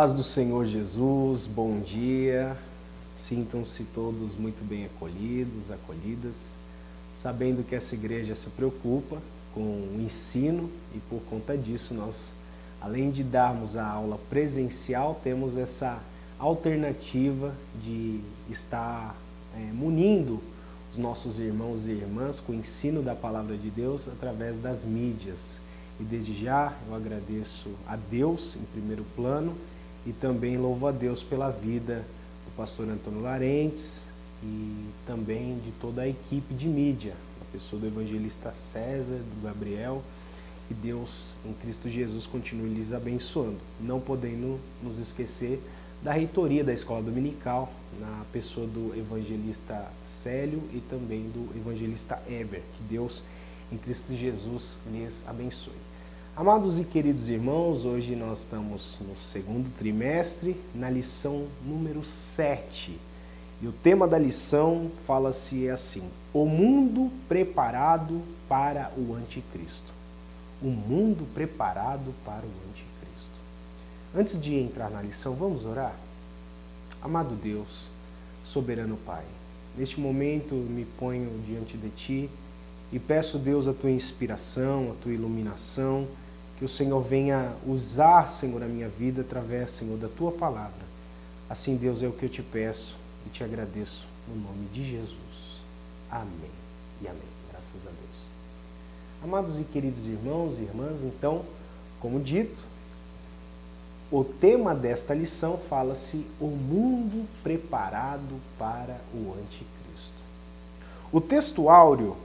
paz do Senhor Jesus, bom dia. Sintam-se todos muito bem acolhidos, acolhidas, sabendo que essa igreja se preocupa com o ensino e por conta disso nós, além de darmos a aula presencial, temos essa alternativa de estar munindo os nossos irmãos e irmãs com o ensino da Palavra de Deus através das mídias. E desde já eu agradeço a Deus em primeiro plano e também louvo a Deus pela vida do pastor Antônio Larentes e também de toda a equipe de mídia, a pessoa do evangelista César, do Gabriel, que Deus em Cristo Jesus continue lhes abençoando. Não podendo nos esquecer da reitoria da Escola Dominical, na pessoa do evangelista Célio e também do evangelista Eber. Que Deus em Cristo Jesus lhes abençoe. Amados e queridos irmãos, hoje nós estamos no segundo trimestre, na lição número 7. E o tema da lição fala-se assim: o mundo preparado para o anticristo. O mundo preparado para o anticristo. Antes de entrar na lição, vamos orar? Amado Deus, soberano Pai, neste momento me ponho diante de Ti e peço, Deus, a Tua inspiração, a Tua iluminação, que o Senhor venha usar, Senhor, a minha vida através, Senhor, da Tua palavra. Assim, Deus, é o que eu te peço e te agradeço no nome de Jesus. Amém e amém. Graças a Deus. Amados e queridos irmãos e irmãs, então, como dito, o tema desta lição fala-se o mundo preparado para o anticristo. O texto áureo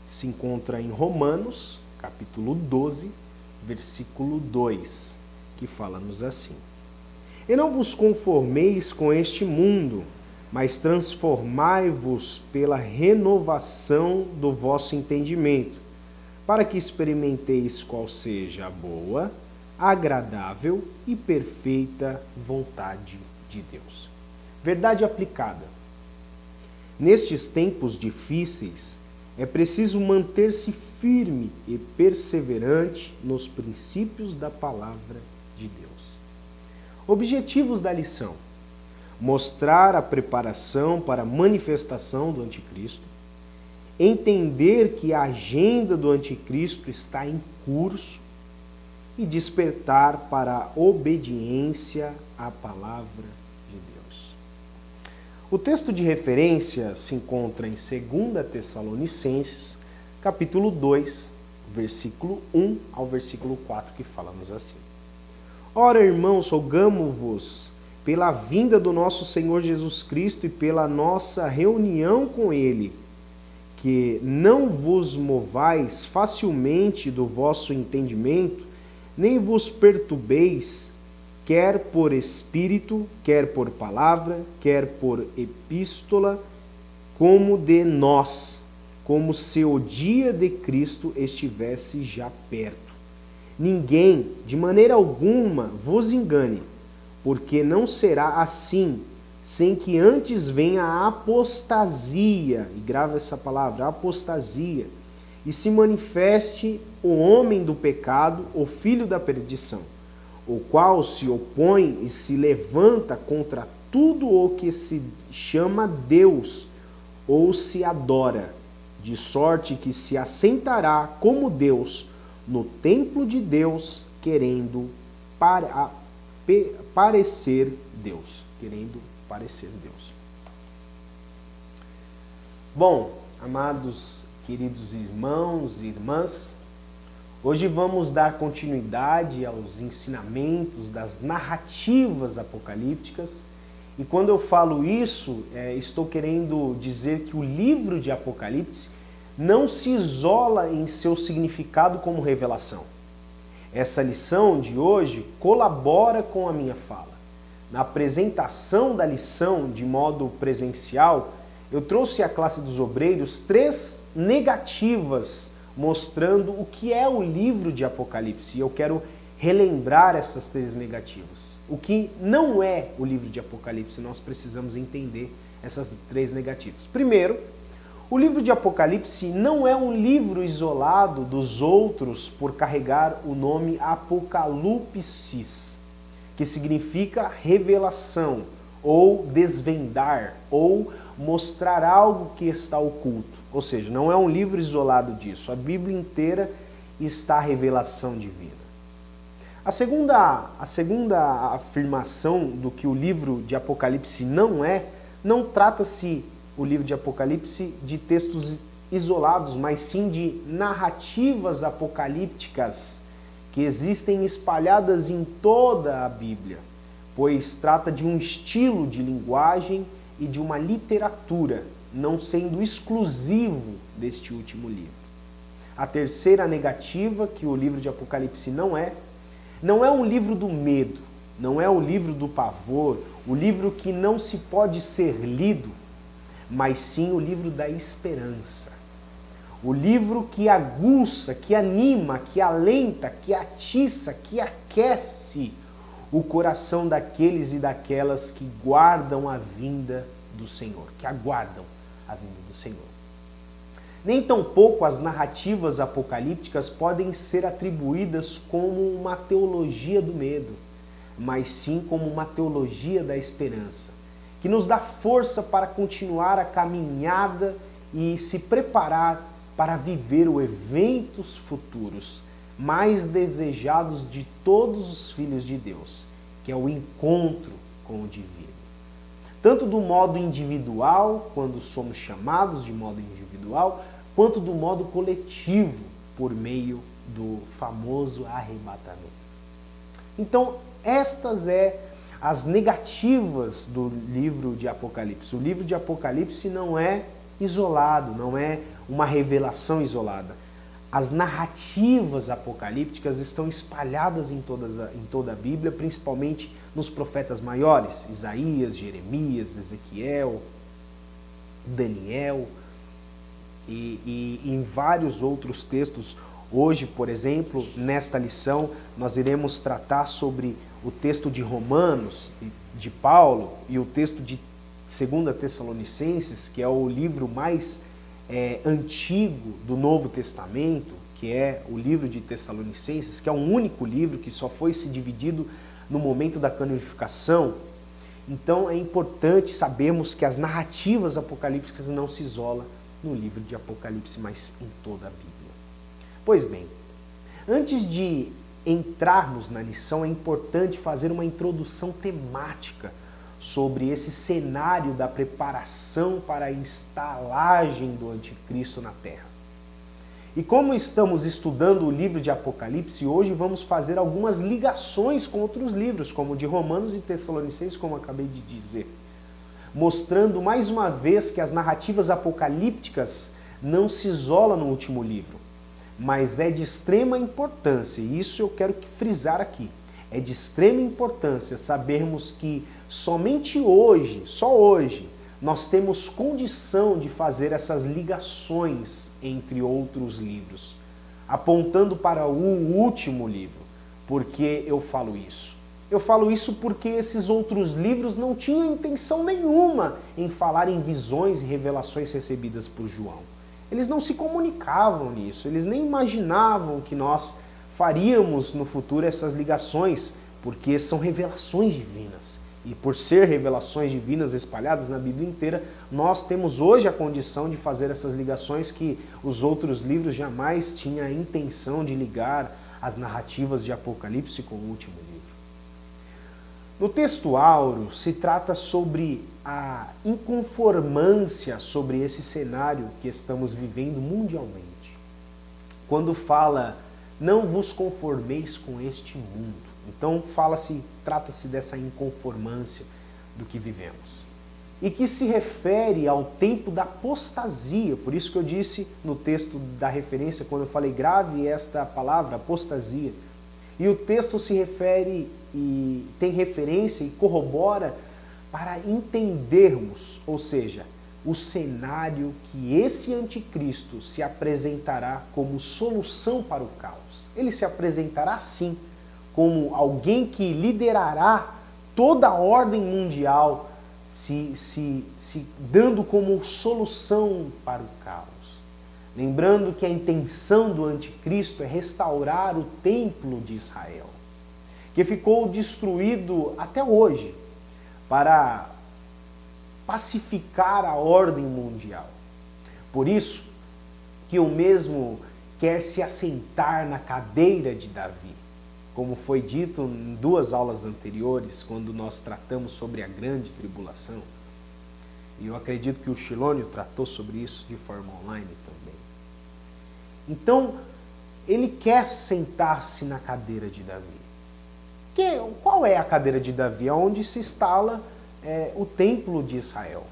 se encontra em Romanos, capítulo 12, versículo 2, que fala-nos assim: E não vos conformeis com este mundo, mas transformai-vos pela renovação do vosso entendimento, para que experimenteis qual seja a boa, agradável e perfeita vontade de Deus. Verdade aplicada. Nestes tempos difíceis, é preciso manter-se firme e perseverante nos princípios da palavra de Deus. Objetivos da lição: mostrar a preparação para a manifestação do anticristo, entender que a agenda do anticristo está em curso e despertar para a obediência à palavra de Deus. O texto de referência se encontra em 2 Tessalonicenses, capítulo 2, versículo 1 ao versículo 4, que fala-nos assim: Ora, irmãos, rogamo-vos pela vinda do nosso Senhor Jesus Cristo e pela nossa reunião com Ele, que não vos movais facilmente do vosso entendimento, nem vos perturbeis, quer por espírito, quer por palavra, quer por epístola, como de nós, como se o dia de Cristo estivesse já perto. Ninguém, de maneira alguma, vos engane, porque não será assim, sem que antes venha a apostasia, e grava essa palavra, apostasia, e se manifeste o homem do pecado, o filho da perdição, o qual se opõe e se levanta contra tudo o que se chama Deus ou se adora, de sorte que se assentará como Deus no templo de Deus, querendo parecer Deus. Querendo parecer Deus. Bom, amados, queridos irmãos e irmãs, hoje vamos dar continuidade aos ensinamentos das narrativas apocalípticas. E quando eu falo isso, estou querendo dizer que o livro de Apocalipse não se isola em seu significado como revelação. Essa lição de hoje colabora com a minha fala. Na apresentação da lição de modo presencial, eu trouxe à classe dos obreiros 3 negativas mostrando o que é o livro de Apocalipse. E eu quero relembrar essas 3 negativas. O que não é o livro de Apocalipse, nós precisamos entender essas 3 negativas. Primeiro, o livro de Apocalipse não é um livro isolado dos outros por carregar o nome Apocalupsis. que significa revelação, ou desvendar, ou mostrar algo que está oculto. Ou seja, não é um livro isolado disso. A Bíblia inteira está a revelação divina. A segunda afirmação do que o livro de Apocalipse não trata-se o livro de Apocalipse de textos isolados, mas sim de narrativas apocalípticas que existem espalhadas em toda a Bíblia, pois trata de um estilo de linguagem e de uma literatura, não sendo exclusivo deste último livro. A terceira negativa que o livro de Apocalipse não é um livro do medo, não é o livro do pavor, o livro que não se pode ser lido, mas sim o livro da esperança. O livro que aguça, que anima, que alenta, que atiça, que aquece o coração daqueles e daquelas que guardam a vinda do Senhor, que aguardam a vinda do Senhor. Nem tampouco as narrativas apocalípticas podem ser atribuídas como uma teologia do medo, mas sim como uma teologia da esperança, que nos dá força para continuar a caminhada e se preparar para viver os eventos futuros mais desejados de todos os filhos de Deus, que é o encontro com o divino. Tanto do modo individual, quando somos chamados de modo individual, quanto do modo coletivo, por meio do famoso arrebatamento. Então, estas as negativas do livro de Apocalipse. O livro de Apocalipse não é isolado, não é uma revelação isolada. As narrativas apocalípticas estão espalhadas em toda a Bíblia, principalmente nos profetas maiores, Isaías, Jeremias, Ezequiel, Daniel e em vários outros textos. Hoje, por exemplo, nesta lição, nós iremos tratar sobre o texto de Romanos, de Paulo, e o texto de 2 Tessalonicenses, que é o livro mais antigo do Novo Testamento, que é o livro de Tessalonicenses, que é um único livro que só foi se dividido no momento da canonificação. Então é importante sabermos que as narrativas apocalípticas não se isolam no livro de Apocalipse, mas em toda a Bíblia. Pois bem, antes de entrarmos na lição, é importante fazer uma introdução temática sobre esse cenário da preparação para a estalagem do anticristo na Terra. E como estamos estudando o livro de Apocalipse, hoje vamos fazer algumas ligações com outros livros, como o de Romanos e Tessalonicenses, como acabei de dizer, mostrando mais uma vez que as narrativas apocalípticas não se isolam no último livro, mas é de extrema importância, e isso eu quero frisar aqui, é de extrema importância sabermos que somente hoje, só hoje, nós temos condição de fazer essas ligações entre outros livros, apontando para o último livro. Por que eu falo isso? Eu falo isso porque esses outros livros não tinham intenção nenhuma em falar em visões e revelações recebidas por João. Eles não se comunicavam nisso, eles nem imaginavam que nós faríamos no futuro essas ligações, porque são revelações divinas. E por ser revelações divinas espalhadas na Bíblia inteira, nós temos hoje a condição de fazer essas ligações que os outros livros jamais tinham a intenção de ligar as narrativas de Apocalipse com o último livro. No texto áureo se trata sobre a inconformância sobre esse cenário que estamos vivendo mundialmente. Quando fala, não vos conformeis com este mundo. Então trata-se dessa inconformância do que vivemos. E que se refere ao tempo da apostasia. Por isso que eu disse no texto da referência, quando eu falei grave esta palavra, apostasia. E o texto se refere e tem referência e corrobora para entendermos, ou seja, o cenário que esse anticristo se apresentará como solução para o caos. Ele se apresentará sim como alguém que liderará toda a ordem mundial, se dando como solução para o caos. Lembrando que a intenção do anticristo é restaurar o templo de Israel, que ficou destruído até hoje para pacificar a ordem mundial. Por isso que o mesmo quer se assentar na cadeira de Davi. Como foi dito em 2 aulas anteriores, quando nós tratamos sobre a grande tribulação, e eu acredito que o Shilônio tratou sobre isso de forma online também. Então, ele quer sentar-se na cadeira de Davi. Qual é a cadeira de Davi? Onde se instala o templo de Israel.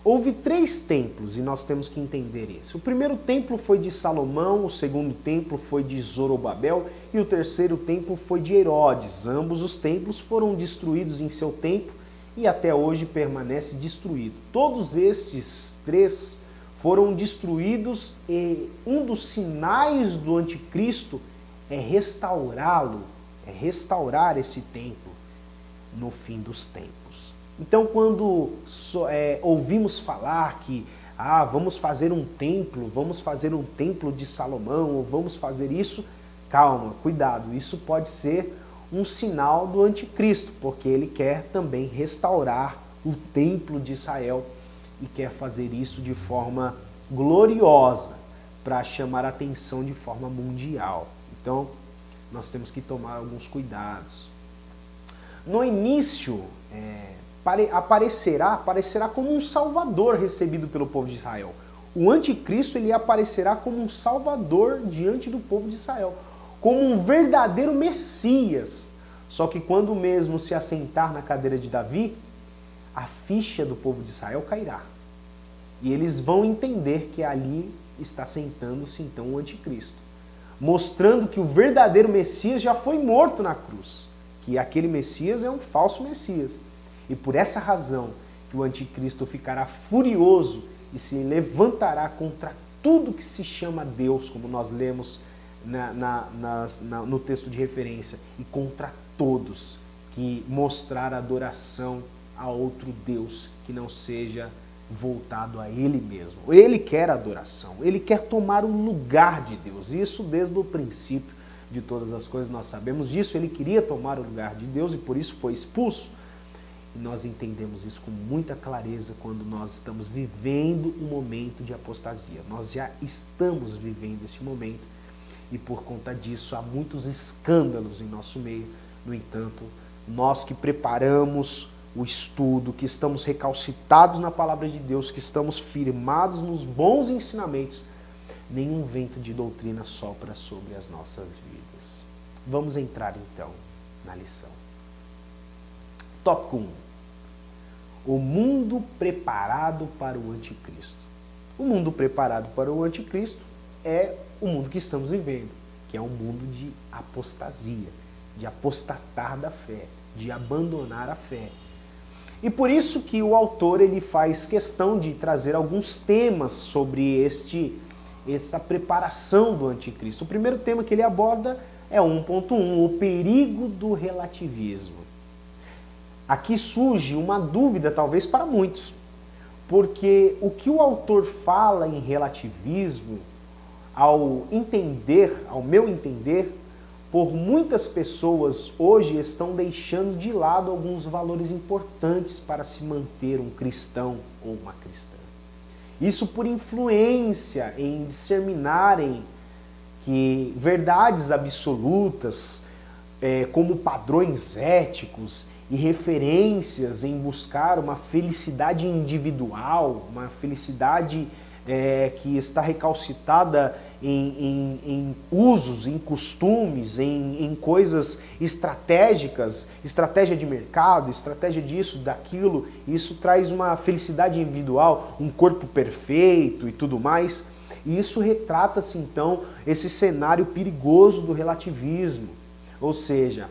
Houve 3 templos e nós temos que entender isso. O primeiro templo foi de Salomão, o segundo templo foi de Zorobabel e o terceiro templo foi de Herodes. Ambos os templos foram destruídos em seu tempo e até hoje permanece destruído. Todos estes 3 foram destruídos e um dos sinais do anticristo é restaurá-lo, é restaurar esse templo no fim dos tempos. Então, quando ouvimos falar que vamos fazer um templo de Salomão, ou vamos fazer isso, calma, cuidado, isso pode ser um sinal do anticristo, porque ele quer também restaurar o templo de Israel e quer fazer isso de forma gloriosa, para chamar a atenção de forma mundial. Então, nós temos que tomar alguns cuidados. No início, aparecerá como um salvador recebido pelo povo de Israel. O anticristo ele aparecerá como um salvador diante do povo de Israel, como um verdadeiro Messias. Só que quando mesmo se assentar na cadeira de Davi, a ficha do povo de Israel cairá. E eles vão entender que ali está sentando-se então o anticristo, mostrando que o verdadeiro Messias já foi morto na cruz, que aquele Messias é um falso Messias. E por essa razão que o anticristo ficará furioso e se levantará contra tudo que se chama Deus, como nós lemos no texto de referência, e contra todos que mostrar adoração a outro Deus que não seja voltado a Ele mesmo. Ele quer adoração, Ele quer tomar o lugar de Deus. Isso desde o princípio de todas as coisas nós sabemos disso. Ele queria tomar o lugar de Deus e por isso foi expulso. E nós entendemos isso com muita clareza quando nós estamos vivendo um momento de apostasia. Nós já estamos vivendo esse momento e por conta disso há muitos escândalos em nosso meio. No entanto, nós que preparamos o estudo, que estamos recalcitados na palavra de Deus, que estamos firmados nos bons ensinamentos, nenhum vento de doutrina sopra sobre as nossas vidas. Vamos entrar então na lição. Tópico 1. O mundo preparado para o anticristo. O mundo preparado para o anticristo é o mundo que estamos vivendo, que é um mundo de apostasia, de apostatar da fé, de abandonar a fé. E por isso que o autor ele faz questão de trazer alguns temas sobre essa preparação do anticristo. O primeiro tema que ele aborda é 1.1, o perigo do relativismo. Aqui surge uma dúvida, talvez para muitos, porque o que o autor fala em relativismo, ao meu entender, por muitas pessoas hoje estão deixando de lado alguns valores importantes para se manter um cristão ou uma cristã. Isso por influência em disseminarem que verdades absolutas, como padrões éticos e referências em buscar uma felicidade individual, uma felicidade que está recalcitada em usos, em costumes, em coisas estratégicas, estratégia de mercado, estratégia disso, daquilo. Isso traz uma felicidade individual, um corpo perfeito e tudo mais. E isso retrata-se então esse cenário perigoso do relativismo. Ou seja,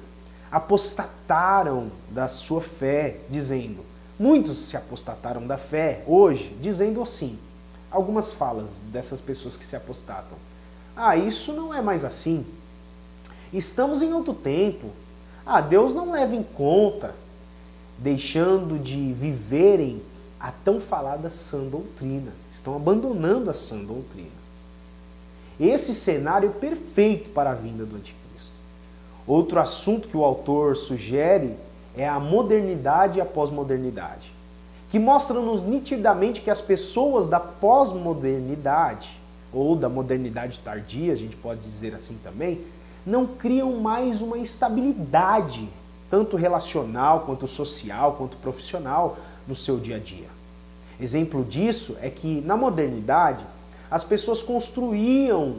apostataram da sua fé, dizendo, muitos se apostataram da fé hoje, dizendo assim, algumas falas dessas pessoas que se apostatam. Isso não é mais assim. Estamos em outro tempo. Deus não leva em conta, deixando de viverem a tão falada sã doutrina. Estão abandonando a sã doutrina. Esse cenário é perfeito para a vinda do anticristo. Outro assunto que o autor sugere é a modernidade e a pós-modernidade, que mostram-nos nitidamente que as pessoas da pós-modernidade, ou da modernidade tardia, a gente pode dizer assim também, não criam mais uma estabilidade, tanto relacional, quanto social, quanto profissional, no seu dia a dia. Exemplo disso é que, na modernidade, as pessoas construíam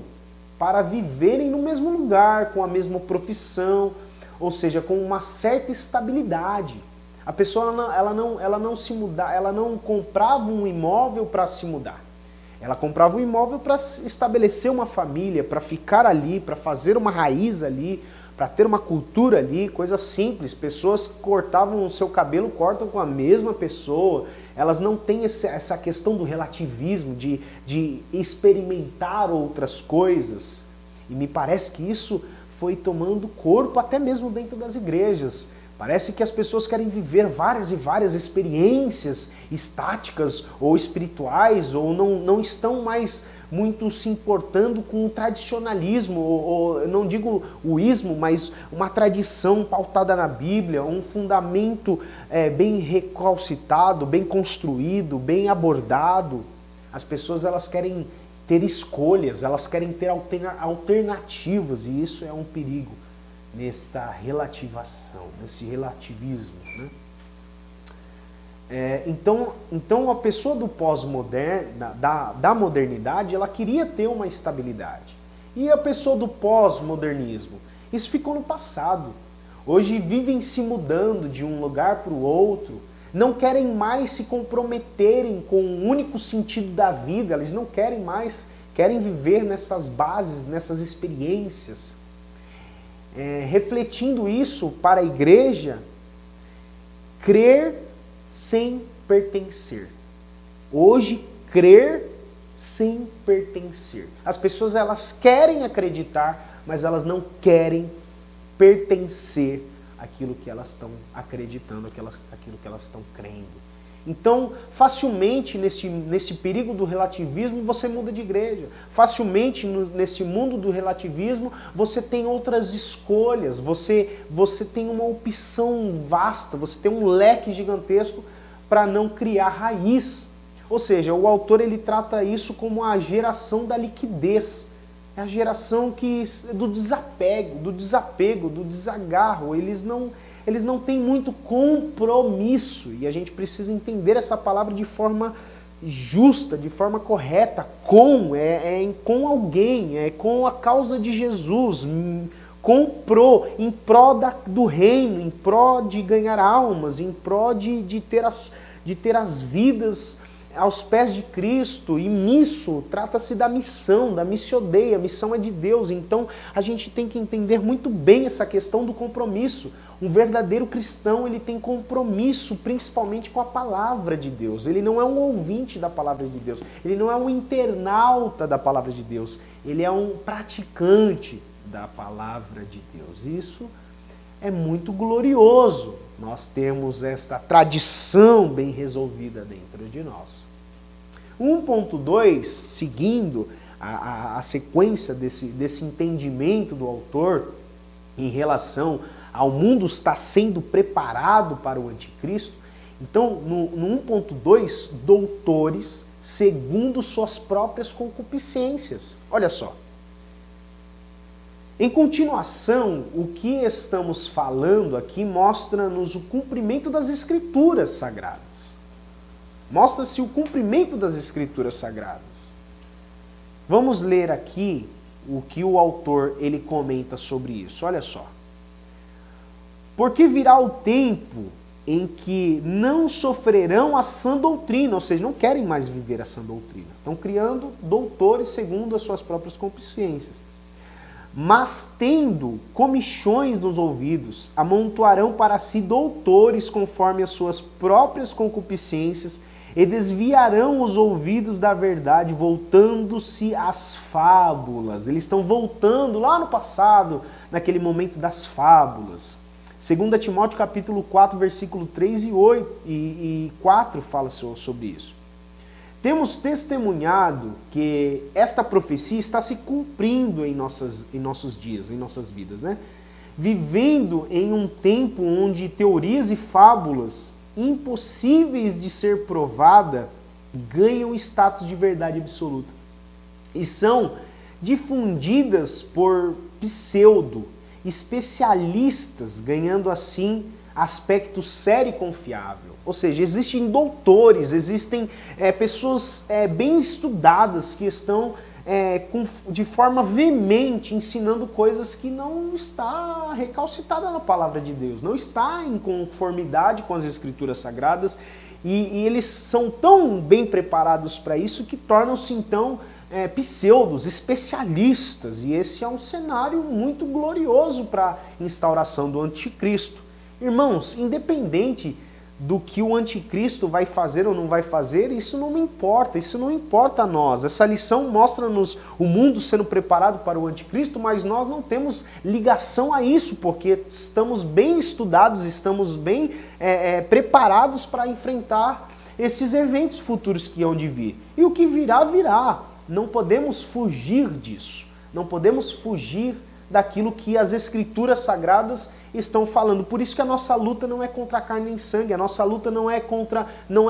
para viverem no mesmo lugar, com a mesma profissão, ou seja, com uma certa estabilidade. A pessoa ela não se muda, ela não comprava um imóvel para se mudar. Ela comprava um imóvel para estabelecer uma família, para ficar ali, para fazer uma raiz ali, para ter uma cultura ali, coisa simples. Pessoas cortavam o seu cabelo, cortam com a mesma pessoa. Elas não têm essa questão do relativismo, de experimentar outras coisas. E me parece que isso foi tomando corpo até mesmo dentro das igrejas. Parece que as pessoas querem viver várias e várias experiências estáticas ou espirituais, ou não estão mais muito se importando com o tradicionalismo, ou não digo o ismo, mas uma tradição pautada na Bíblia, um fundamento bem recalcitado, bem construído, bem abordado. As pessoas elas querem ter escolhas, elas querem ter alternativas, e isso é um perigo nesta relativação, nesse relativismo, né? Então a pessoa do pós-moderno, da modernidade, ela queria ter uma estabilidade. E a pessoa do pós-modernismo? Isso ficou no passado. Hoje vivem se mudando de um lugar para o outro, não querem mais se comprometerem com o único sentido da vida, eles não querem mais, querem viver nessas bases, nessas experiências. Refletindo isso para a igreja, crer sem pertencer. Hoje, crer sem pertencer. As pessoas elas querem acreditar, mas elas não querem pertencer àquilo que elas estão acreditando, àquilo que elas estão crendo. Então, facilmente, nesse perigo do relativismo, você muda de igreja. Facilmente, nesse mundo do relativismo, você tem outras escolhas, você tem uma opção vasta, você tem um leque gigantesco para não criar raiz. Ou seja, o autor ele trata isso como a geração da liquidez. É a geração do desapego, do desagarro. Eles não têm muito compromisso, e a gente precisa entender essa palavra de forma justa, de forma correta, com alguém, com a causa de Jesus, em pró do reino, em pró de ganhar almas, em pró de ter as vidas aos pés de Cristo. E nisso trata-se da missão, da missio Dei. A missão é de Deus. Então a gente tem que entender muito bem essa questão do compromisso. Um verdadeiro cristão, ele tem compromisso principalmente com a palavra de Deus. Ele não é um ouvinte da palavra de Deus, ele não é um internauta da palavra de Deus, ele é um praticante da palavra de Deus. Isso é muito glorioso. Nós temos esta tradição bem resolvida dentro de nós. 1.2, seguindo a sequência desse entendimento do autor em relação ao mundo estar sendo preparado para o anticristo. Então, no 1.2, doutores segundo suas próprias concupiscências. Olha só. Em continuação, o que estamos falando aqui mostra-nos o cumprimento das Escrituras Sagradas. Mostra-se o cumprimento das Escrituras Sagradas. Vamos ler aqui o que o autor ele comenta sobre isso. Olha só. Porque virá o tempo em que não sofrerão a sã doutrina, ou seja, não querem mais viver a sã doutrina. Estão criando doutores segundo as suas próprias concupiscências. Mas tendo comichões nos ouvidos, amontoarão para si doutores conforme as suas próprias concupiscências e desviarão os ouvidos da verdade, voltando-se às fábulas. Eles estão voltando lá no passado, naquele momento das fábulas. 2 Timóteo capítulo 4, versículo 3 e 4 fala sobre isso. Temos testemunhado que esta profecia está se cumprindo em nossos dias, em nossas vidas, né? vivendo em um tempo onde teorias e fábulas impossíveis de ser provada ganham status de verdade absoluta e são difundidas por pseudo especialistas, ganhando assim aspecto sério e confiável. Ou seja, existem doutores, existem pessoas bem estudadas que estão de forma veemente ensinando coisas que não está recalcitada na palavra de Deus, não está em conformidade com as Escrituras Sagradas, e eles são tão bem preparados para isso que tornam-se então pseudos, especialistas, e esse é um cenário muito glorioso para a instauração do anticristo. Irmãos, independente do que o anticristo vai fazer ou não vai fazer, isso não me importa, isso não importa a nós. Essa lição mostra-nos o mundo sendo preparado para o anticristo, mas nós não temos ligação a isso, porque estamos bem estudados, estamos bem preparados para enfrentar esses eventos futuros que hão de vir. E o que virá, virá. Não podemos fugir disso, não podemos fugir daquilo que as Escrituras Sagradas estão falando. Por isso que a nossa luta não é contra a carne nem sangue, a nossa luta não é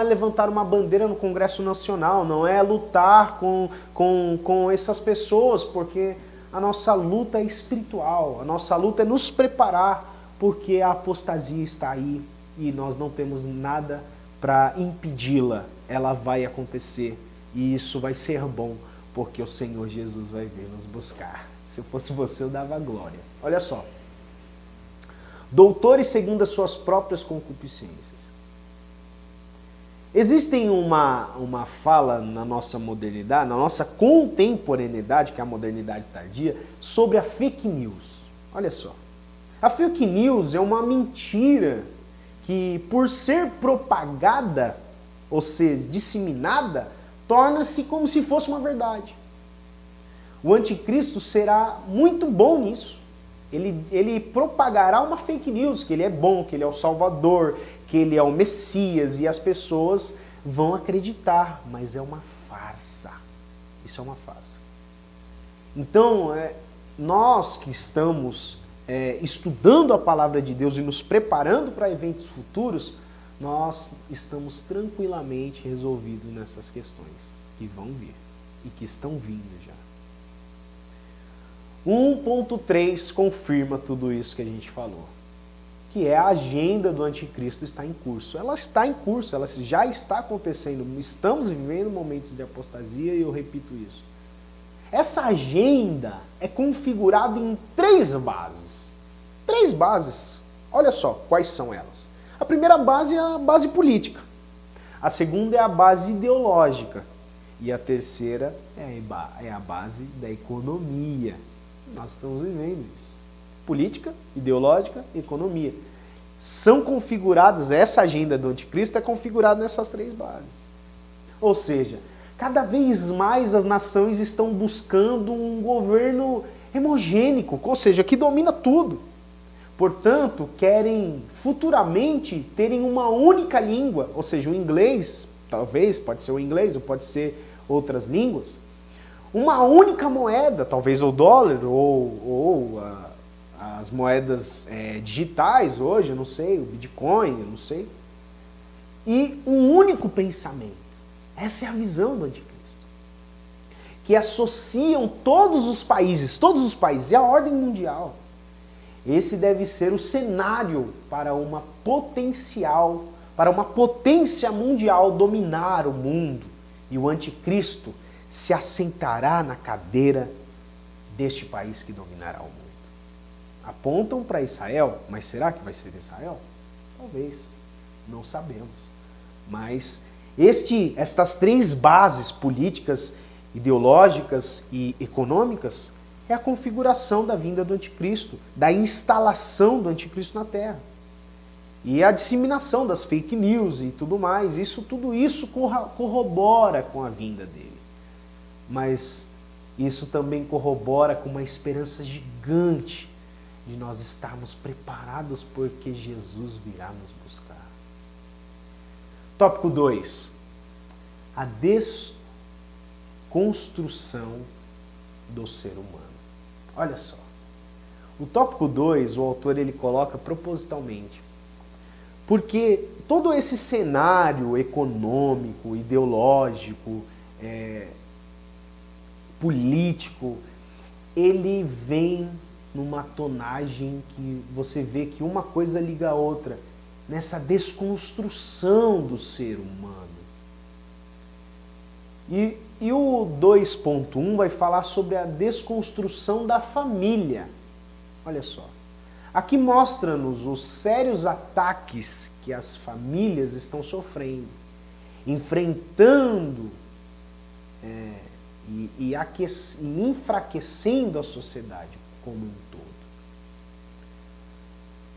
levantar uma bandeira no Congresso Nacional, não é lutar com essas pessoas, porque a nossa luta é espiritual, a nossa luta é nos preparar, porque a apostasia está aí e nós não temos nada para impedi-la. Ela vai acontecer e isso vai ser bom, porque o Senhor Jesus vai vir nos buscar. Se eu fosse você, eu dava glória. Olha só. Doutores segundo as suas próprias concupiscências. Existem uma fala na nossa modernidade, na nossa contemporaneidade, que é a modernidade tardia, sobre a fake news. Olha só. A fake news é uma mentira que, por ser propagada, ou ser disseminada, torna-se como se fosse uma verdade. O anticristo será muito bom nisso. Ele propagará uma fake news, que ele é bom, que ele é o Salvador, que ele é o Messias, e as pessoas vão acreditar, mas é uma farsa. Isso é uma farsa. Então, nós que estamos estudando a palavra de Deus e nos preparando para eventos futuros, nós estamos tranquilamente resolvidos nessas questões que vão vir e que estão vindo já. 1.3 confirma tudo isso que a gente falou, que é a agenda do anticristo está em curso. Ela está em curso, ela já está acontecendo. Estamos vivendo momentos de apostasia e eu repito isso. Essa agenda é configurada em 3 bases. 3 bases. Olha só quais são elas. A primeira base é a base política. A segunda é a base ideológica. E a terceira é a base da economia. Nós estamos vivendo isso. Política, ideológica e economia. São configuradas, essa agenda do anticristo é configurada nessas 3 bases. Ou seja, cada vez mais as nações estão buscando um governo hemogênico, ou seja, que domina tudo. Portanto, querem futuramente terem uma única língua, ou seja, o inglês, talvez, pode ser o inglês ou pode ser outras línguas, uma única moeda, talvez o dólar ou as moedas digitais hoje, eu não sei, o Bitcoin, eu não sei, e um único pensamento. Essa é a visão do anticristo, que associam todos os países, e a ordem mundial. Esse deve ser o cenário para uma potência mundial dominar o mundo. E o anticristo se assentará na cadeira deste país que dominará o mundo. Apontam para Israel, mas será que vai ser Israel? Talvez, não sabemos. Mas estas 3 bases políticas, ideológicas e econômicas é a configuração da vinda do anticristo, da instalação do anticristo na Terra. E a disseminação das fake news e tudo mais, tudo isso corrobora com a vinda dele. Mas isso também corrobora com uma esperança gigante de nós estarmos preparados porque Jesus virá nos buscar. Tópico 2. A desconstrução do ser humano. Olha só. O tópico 2, o autor ele coloca propositalmente, porque todo esse cenário econômico, ideológico, político, ele vem numa tonagem que você vê que uma coisa liga a outra, nessa desconstrução do ser humano. E o 2.1 vai falar sobre a desconstrução da família. Olha só. Aqui mostra-nos os sérios ataques que as famílias estão sofrendo, enfrentando e enfraquecendo a sociedade como um todo.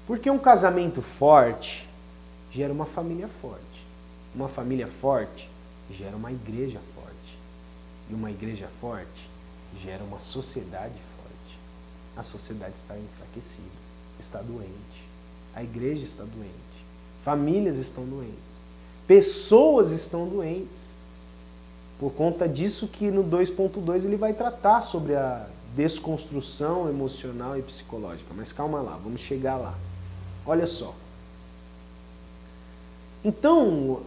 Porque um casamento forte gera uma família forte. Uma família forte gera uma igreja forte. E uma igreja forte gera uma sociedade forte. A sociedade está enfraquecida, está doente. A igreja está doente. Famílias estão doentes. Pessoas estão doentes. Por conta disso que no 2.2 ele vai tratar sobre a desconstrução emocional e psicológica. Mas calma lá, vamos chegar lá. Olha só. Então,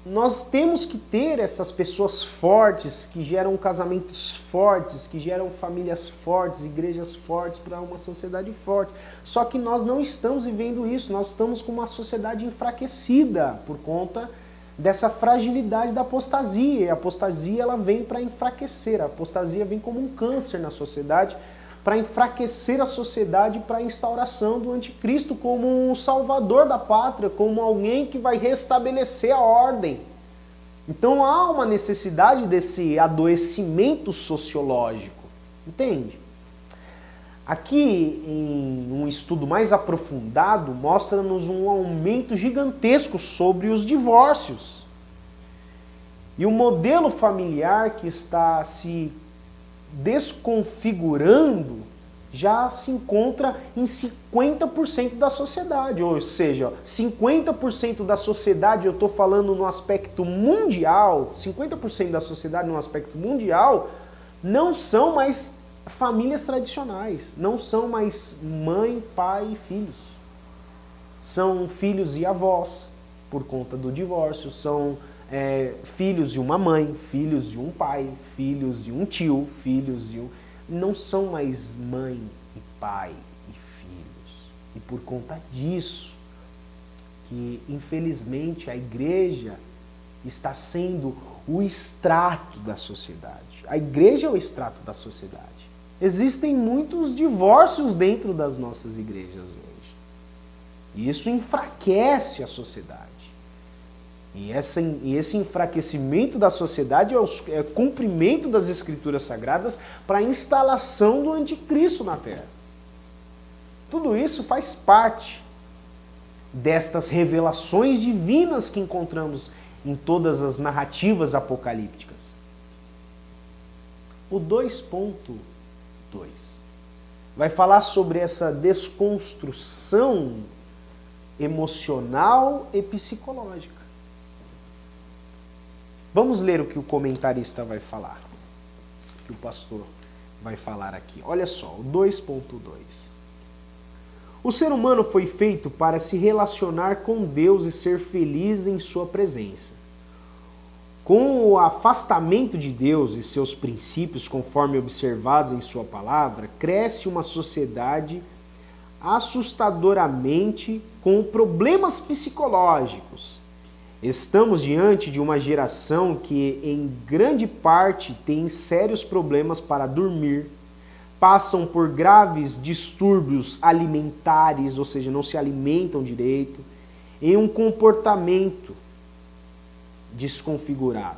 nós temos que ter essas pessoas fortes, que geram casamentos fortes, que geram famílias fortes, igrejas fortes para uma sociedade forte. Só que nós não estamos vivendo isso, nós estamos com uma sociedade enfraquecida por conta dessa fragilidade da apostasia. E a apostasia ela vem para enfraquecer, a apostasia vem como um câncer na sociedade, para enfraquecer a sociedade para a instauração do anticristo como um salvador da pátria, como alguém que vai restabelecer a ordem. Então há uma necessidade desse adoecimento sociológico, entende? Aqui, em um estudo mais aprofundado, mostra-nos um aumento gigantesco sobre os divórcios. E o modelo familiar que está se desconfigurando já se encontra em 50% da sociedade, ou seja, 50% da sociedade, eu estou falando no aspecto mundial, 50% da sociedade no aspecto mundial não são mais famílias tradicionais, não são mais mãe, pai e filhos. São filhos e avós por conta do divórcio, são filhos de uma mãe, filhos de um pai, filhos de um tio, filhos de um... Não são mais mãe e pai e filhos. E por conta disso, que infelizmente a igreja está sendo o extrato da sociedade. A igreja é o extrato da sociedade. Existem muitos divórcios dentro das nossas igrejas hoje. E isso enfraquece a sociedade. E esse enfraquecimento da sociedade é o cumprimento das Escrituras Sagradas para a instalação do anticristo na Terra. Tudo isso faz parte destas revelações divinas que encontramos em todas as narrativas apocalípticas. O 2.2 vai falar sobre essa desconstrução emocional e psicológica. Vamos ler o que o comentarista vai falar, o que o pastor vai falar aqui. Olha só, o 2.2. O ser humano foi feito para se relacionar com Deus e ser feliz em sua presença. Com o afastamento de Deus e seus princípios, conforme observados em sua palavra, cresce uma sociedade assustadoramente com problemas psicológicos. Estamos diante de uma geração que, em grande parte, tem sérios problemas para dormir, passam por graves distúrbios alimentares, ou seja, não se alimentam direito, em um comportamento desconfigurado.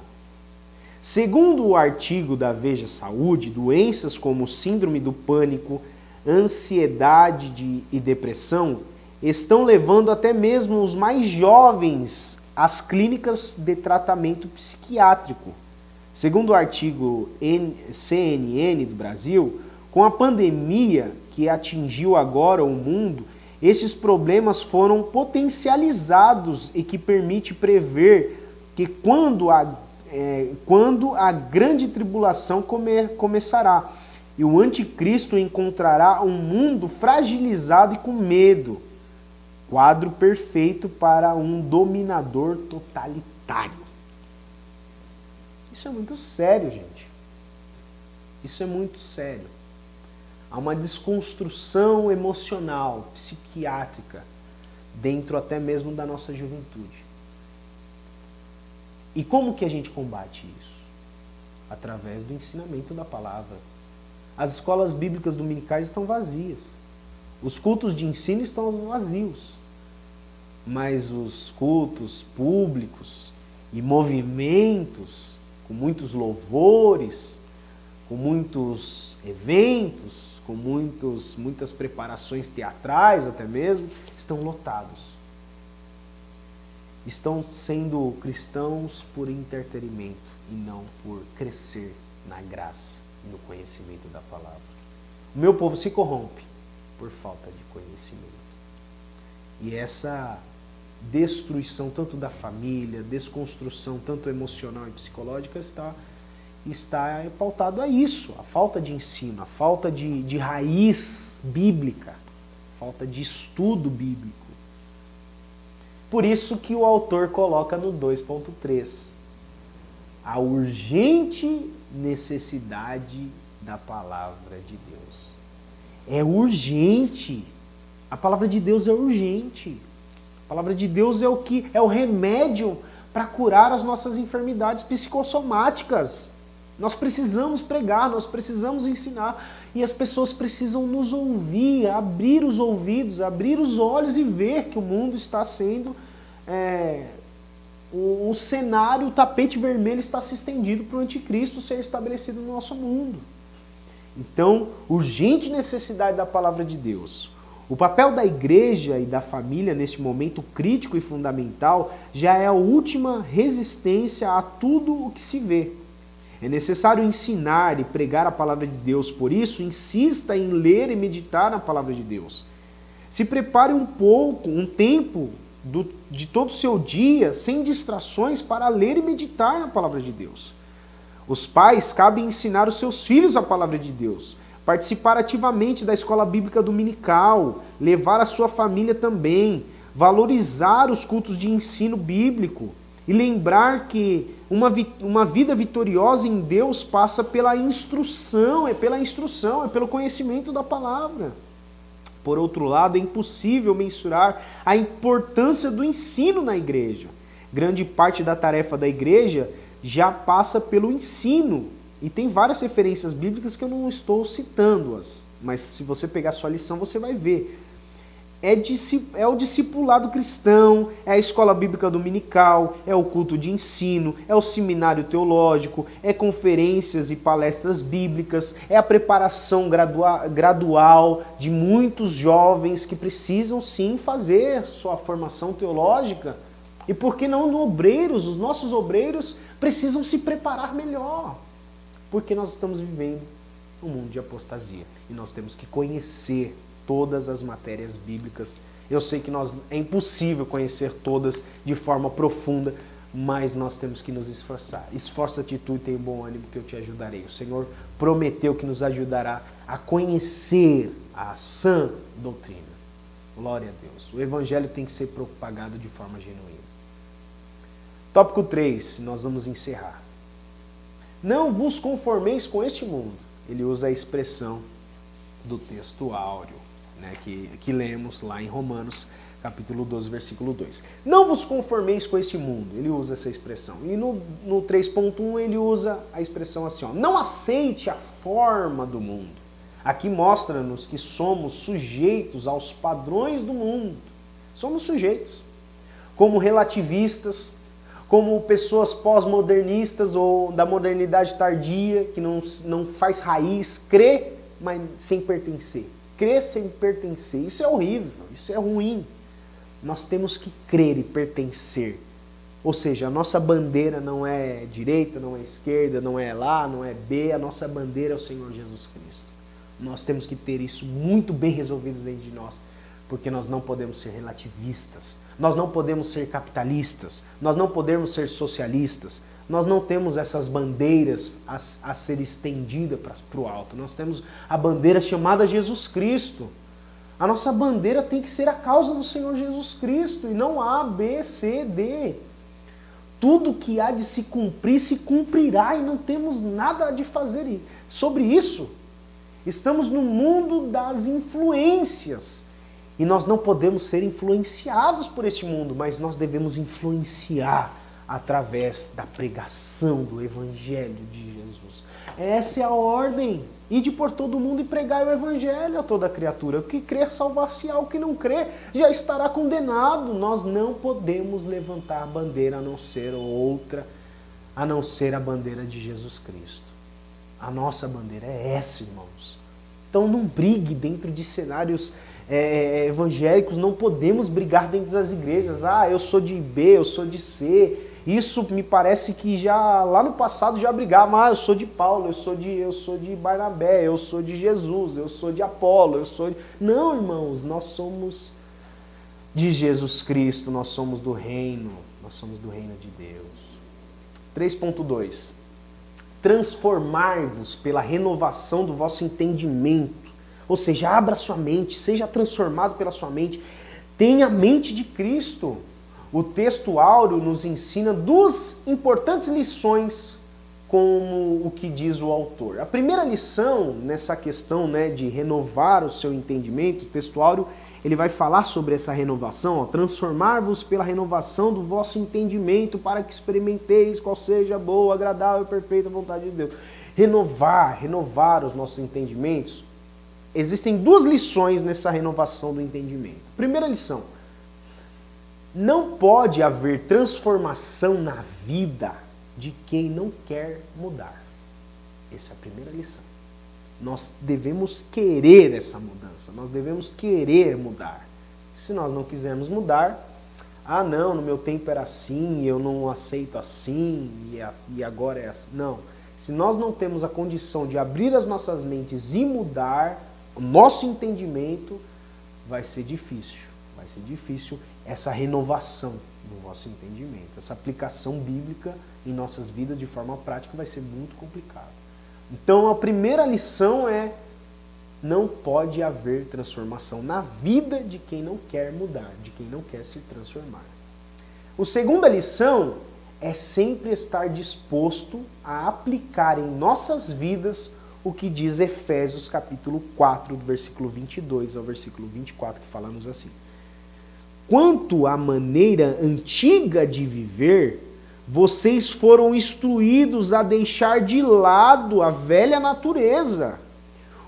Segundo o artigo da Veja Saúde, doenças como síndrome do pânico, ansiedade e depressão estão levando até mesmo os mais jovens às clínicas de tratamento psiquiátrico. Segundo o artigo CNN do Brasil, com a pandemia que atingiu agora o mundo, esses problemas foram potencializados e que permite prever que quando a grande tribulação começará, e o anticristo encontrará um mundo fragilizado e com medo. Quadro perfeito para um dominador totalitário. Isso é muito sério, gente. Isso é muito sério. Há uma desconstrução emocional, psiquiátrica, dentro até mesmo da nossa juventude. E como que a gente combate isso? Através do ensinamento da palavra. As escolas bíblicas dominicais estão vazias. Os cultos de ensino estão vazios. Mas os cultos públicos e movimentos, com muitos louvores, com muitos eventos, com muitas preparações teatrais até mesmo, estão lotados. Estão sendo cristãos por entretenimento e não por crescer na graça e no conhecimento da palavra. O meu povo se corrompe por falta de conhecimento. E essa destruição tanto da família, desconstrução tanto emocional e psicológica está pautado a isso, a falta de ensino, a falta de raiz bíblica, a falta de estudo bíblico. Por isso que o autor coloca no 2.3 a urgente necessidade da palavra de Deus. É urgente. A palavra de Deus é urgente. A palavra de Deus é o remédio para curar as nossas enfermidades psicossomáticas. Nós precisamos pregar, nós precisamos ensinar e as pessoas precisam nos ouvir, abrir os ouvidos, abrir os olhos e ver que o mundo está sendo... o cenário, o tapete vermelho está se estendindo para o anticristo ser estabelecido no nosso mundo. Então, urgente necessidade da palavra de Deus. O papel da igreja e da família neste momento crítico e fundamental já é a última resistência a tudo o que se vê. É necessário ensinar e pregar a palavra de Deus, por isso, insista em ler e meditar na palavra de Deus. Se prepare um tempo de todo o seu dia, sem distrações, para ler e meditar na palavra de Deus. Os pais cabem ensinar os seus filhos a palavra de Deus, participar ativamente da escola bíblica dominical, levar a sua família também, valorizar os cultos de ensino bíblico e lembrar que uma vida vitoriosa em Deus passa pela instrução, é pelo conhecimento da palavra. Por outro lado, é impossível mensurar a importância do ensino na igreja. Grande parte da tarefa da igreja já passa pelo ensino. E tem várias referências bíblicas que eu não estou citando-as, mas se você pegar a sua lição, você vai ver. É o discipulado cristão, é a escola bíblica dominical, é o culto de ensino, é o seminário teológico, é conferências e palestras bíblicas, é a preparação gradual de muitos jovens que precisam sim fazer sua formação teológica. E por que não obreiros? Os nossos obreiros precisam se preparar melhor. Porque nós estamos vivendo um mundo de apostasia e nós temos que conhecer todas as matérias bíblicas. Eu sei que é impossível conhecer todas de forma profunda, mas nós temos que nos esforçar. Esforça-te tu e tenha bom ânimo que eu te ajudarei. O Senhor prometeu que nos ajudará a conhecer a sã doutrina. Glória a Deus. O Evangelho tem que ser propagado de forma genuína. Tópico 3, nós vamos encerrar. Não vos conformeis com este mundo. Ele usa a expressão do texto áureo, né, que lemos lá em Romanos, capítulo 12, versículo 2. Não vos conformeis com este mundo. Ele usa essa expressão. E no 3.1 ele usa a expressão assim, ó, não aceite a forma do mundo. Aqui mostra-nos que somos sujeitos aos padrões do mundo. Somos sujeitos. Como relativistas, como pessoas pós-modernistas ou da modernidade tardia, que não faz raiz, crê, mas sem pertencer. Crer sem pertencer. Isso é horrível, isso é ruim. Nós temos que crer e pertencer. Ou seja, a nossa bandeira não é direita, não é esquerda, não é lá, não é B, a nossa bandeira é o Senhor Jesus Cristo. Nós temos que ter isso muito bem resolvido dentro de nós, porque nós não podemos ser relativistas. Nós não podemos ser capitalistas, nós não podemos ser socialistas, nós não temos essas bandeiras a ser estendida para o alto. Nós temos a bandeira chamada Jesus Cristo. A nossa bandeira tem que ser a causa do Senhor Jesus Cristo, e não A, B, C, D. Tudo que há de se cumprir, se cumprirá, e não temos nada de fazer sobre isso. Estamos no mundo das influências, e nós não podemos ser influenciados por este mundo, mas nós devemos influenciar através da pregação do Evangelho de Jesus. Essa é a ordem. Ide por todo mundo e pregai o Evangelho a toda criatura. O que crer salvar-se-á, o que não crer já estará condenado. Nós não podemos levantar a bandeira a não ser outra, a não ser a bandeira de Jesus Cristo. A nossa bandeira é essa, irmãos. Então não brigue dentro de cenários evangélicos, não podemos brigar dentro das igrejas. Ah, eu sou de B, eu sou de C. Isso me parece que já lá no passado já brigava. Ah, eu sou de Paulo, eu sou de Barnabé, eu sou de Jesus, eu sou de Apolo, eu sou de... Não, irmãos, nós somos de Jesus Cristo, nós somos do reino de Deus. 3.2. Transformai-vos pela renovação do vosso entendimento. Ou seja, abra sua mente, seja transformado pela sua mente. Tenha a mente de Cristo. O texto áureo nos ensina duas importantes lições, como o que diz o autor. A primeira lição, nessa questão de renovar o seu entendimento, o texto áureo, ele vai falar sobre essa renovação, transformar-vos pela renovação do vosso entendimento, para que experimenteis qual seja a boa, agradável e perfeita vontade de Deus. Renovar os nossos entendimentos. Existem duas lições nessa renovação do entendimento. Primeira lição: não pode haver transformação na vida de quem não quer mudar. Essa é a primeira lição. Nós devemos querer essa mudança, nós devemos querer mudar. Se nós não quisermos mudar, não, no meu tempo era assim, eu não aceito assim, e agora é assim. Não. Se nós não temos a condição de abrir as nossas mentes e mudar o nosso entendimento, vai ser difícil. Vai ser difícil essa renovação do nosso entendimento. Essa aplicação bíblica em nossas vidas de forma prática vai ser muito complicado. Então a primeira lição é: não pode haver transformação na vida de quem não quer mudar, de quem não quer se transformar. A segunda lição é sempre estar disposto a aplicar em nossas vidas o que diz Efésios capítulo 4, do versículo 22 ao versículo 24, que fala-nos assim: quanto à maneira antiga de viver, vocês foram instruídos a deixar de lado a velha natureza,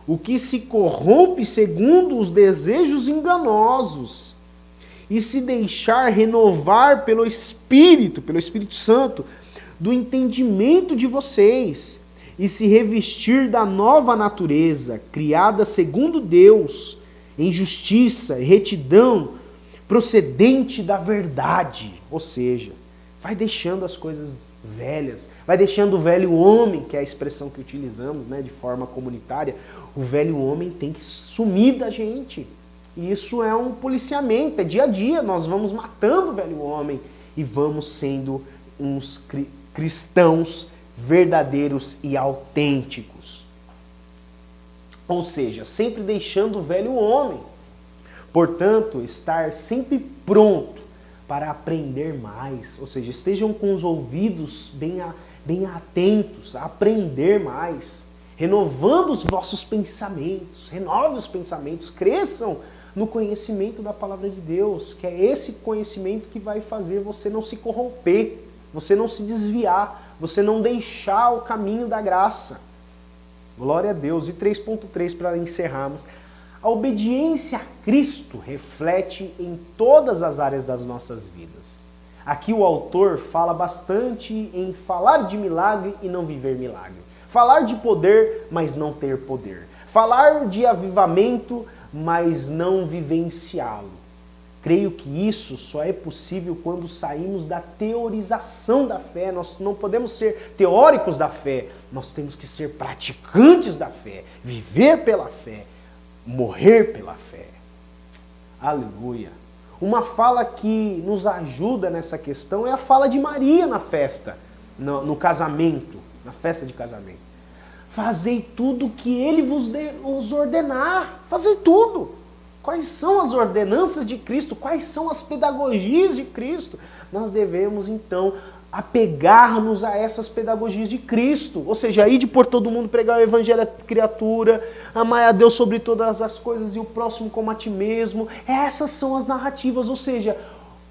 o que se corrompe segundo os desejos enganosos, e se deixar renovar pelo Espírito Santo, do entendimento de vocês, e se revestir da nova natureza, criada segundo Deus, em justiça e retidão, procedente da verdade. Ou seja, vai deixando as coisas velhas, vai deixando o velho homem, que é a expressão que utilizamos de forma comunitária. O velho homem tem que sumir da gente. E isso é um policiamento, é dia a dia. Nós vamos matando o velho homem e vamos sendo uns cristãos verdadeiros e autênticos. Ou seja, sempre deixando o velho homem. Portanto, estar sempre pronto para aprender mais. Ou seja, estejam com os ouvidos bem atentos a aprender mais. Renovando os vossos pensamentos. Renove os pensamentos. Cresçam no conhecimento da palavra de Deus. Que é esse conhecimento que vai fazer você não se corromper. Você não se desviar. Você não deixar o caminho da graça. Glória a Deus. E 3.3 para encerrarmos. A obediência a Cristo reflete em todas as áreas das nossas vidas. Aqui o autor fala bastante em falar de milagre e não viver milagre. Falar de poder, mas não ter poder. Falar de avivamento, mas não vivenciá-lo. Creio que isso só é possível quando saímos da teorização da fé. Nós não podemos ser teóricos da fé. Nós temos que ser praticantes da fé. Viver pela fé. Morrer pela fé. Aleluia. Uma fala que nos ajuda nessa questão é a fala de Maria na festa. no casamento, na festa de casamento. Fazei tudo o que ele vos ordenar. Fazei tudo. Quais são as ordenanças de Cristo? Quais são as pedagogias de Cristo? Nós devemos, então, apegar-nos a essas pedagogias de Cristo. Ou seja, ir de por todo mundo, pregar o evangelho à criatura, amar a Deus sobre todas as coisas e o próximo como a ti mesmo. Essas são as narrativas. Ou seja,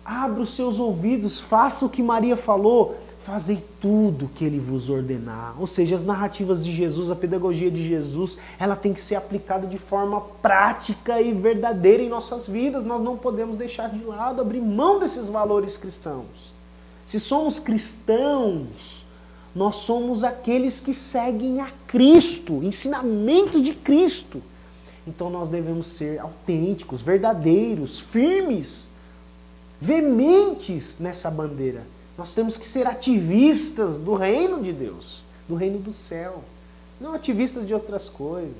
abra os seus ouvidos, faça o que Maria falou. Fazei tudo que ele vos ordenar. Ou seja, as narrativas de Jesus, a pedagogia de Jesus, ela tem que ser aplicada de forma prática e verdadeira em nossas vidas. Nós não podemos deixar de lado, abrir mão desses valores cristãos. Se somos cristãos, nós somos aqueles que seguem a Cristo, ensinamento de Cristo. Então nós devemos ser autênticos, verdadeiros, firmes, veementes nessa bandeira. Nós temos que ser ativistas do reino de Deus, do reino do céu. Não ativistas de outras coisas,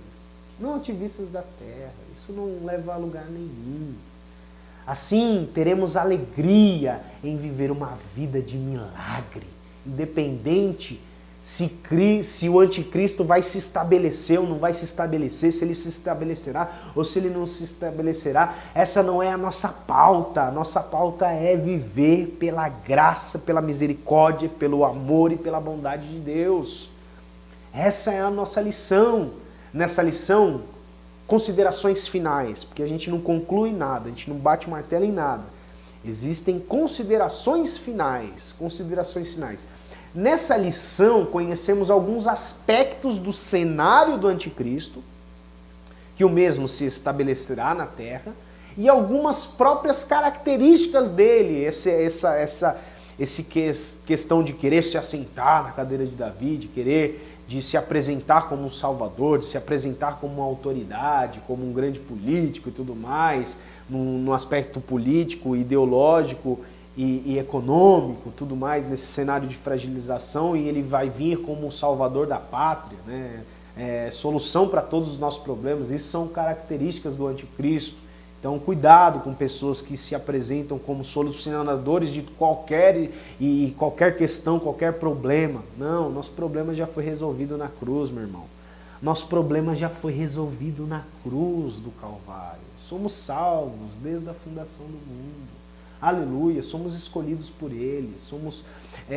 não ativistas da terra. Isso não leva a lugar nenhum. Assim, teremos alegria em viver uma vida de milagre, independente se o anticristo vai se estabelecer ou não vai se estabelecer, se ele se estabelecerá ou se ele não se estabelecerá. Essa não é a nossa pauta. A nossa pauta é viver pela graça, pela misericórdia, pelo amor e pela bondade de Deus. Essa é a nossa lição. Nessa lição, considerações finais, porque a gente não conclui nada, a gente não bate o martelo em nada. Existem considerações finais, Nessa lição, conhecemos alguns aspectos do cenário do anticristo, que o mesmo se estabelecerá na Terra, e algumas próprias características dele, questão de querer se assentar na cadeira de Davi, de se apresentar como um salvador, de se apresentar como uma autoridade, como um grande político e tudo mais, no aspecto político, ideológico e econômico, tudo mais, nesse cenário de fragilização, e ele vai vir como o salvador da pátria, né? Solução para todos os nossos problemas. Isso são características do anticristo. Então, cuidado com pessoas que se apresentam como solucionadores de qualquer questão, qualquer problema. Não, nosso problema já foi resolvido na cruz, meu irmão. Nosso problema já foi resolvido na cruz do Calvário. Somos salvos desde a fundação do mundo. Aleluia, somos escolhidos por Ele, somos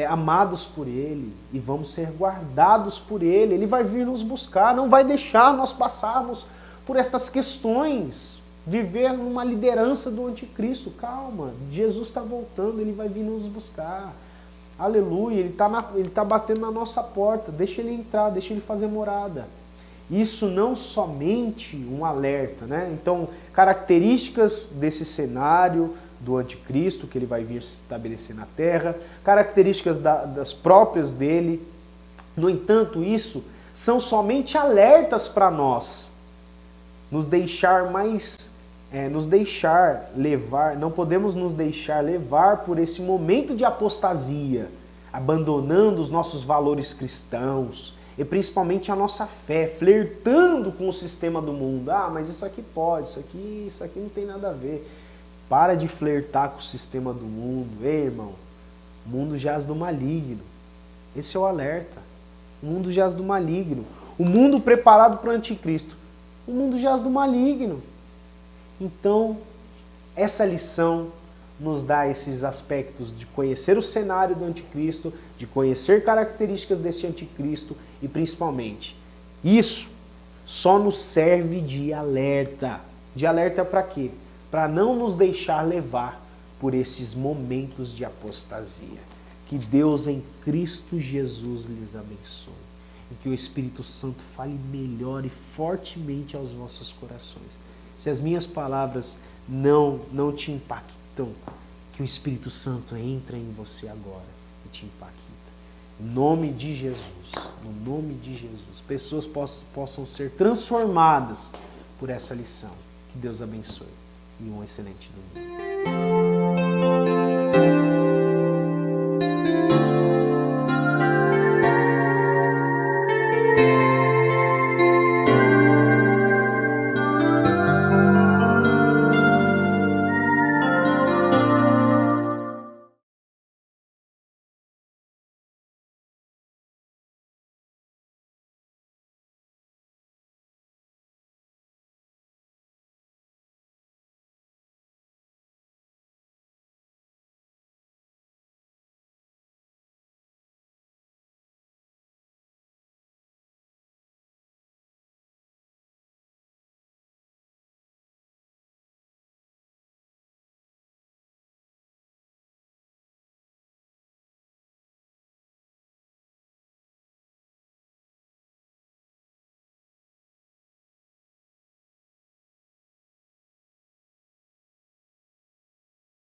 amados por Ele e vamos ser guardados por Ele. Ele vai vir nos buscar, não vai deixar nós passarmos por essas questões, viver numa liderança do anticristo. Calma, Jesus está voltando, Ele vai vir nos buscar. Aleluia, Ele tá batendo na nossa porta, deixa Ele entrar, deixa Ele fazer morada. Isso não somente um alerta, né? Então, características desse cenário do anticristo, que ele vai vir se estabelecer na terra, características das próprias dele. No entanto, isso são somente alertas para nós, não podemos nos deixar levar por esse momento de apostasia, abandonando os nossos valores cristãos, e principalmente a nossa fé, flertando com o sistema do mundo. Ah, mas isso aqui pode, isso aqui não tem nada a ver. Para de flertar com o sistema do mundo. Ei, irmão, o mundo jaz do maligno. Esse é o alerta. O mundo jaz do maligno. O mundo preparado para o anticristo. O mundo jaz do maligno. Então, essa lição nos dá esses aspectos de conhecer o cenário do anticristo, de conhecer características deste anticristo e, principalmente, isso só nos serve de alerta. De alerta para quê? Para não nos deixar levar por esses momentos de apostasia. Que Deus em Cristo Jesus lhes abençoe. E que o Espírito Santo fale melhor e fortemente aos vossos corações. Se as minhas palavras não te impactam, que o Espírito Santo entre em você agora e te impacta. Em nome de Jesus, no nome de Jesus, pessoas possam ser transformadas por essa lição. Que Deus abençoe. E um excelente domingo.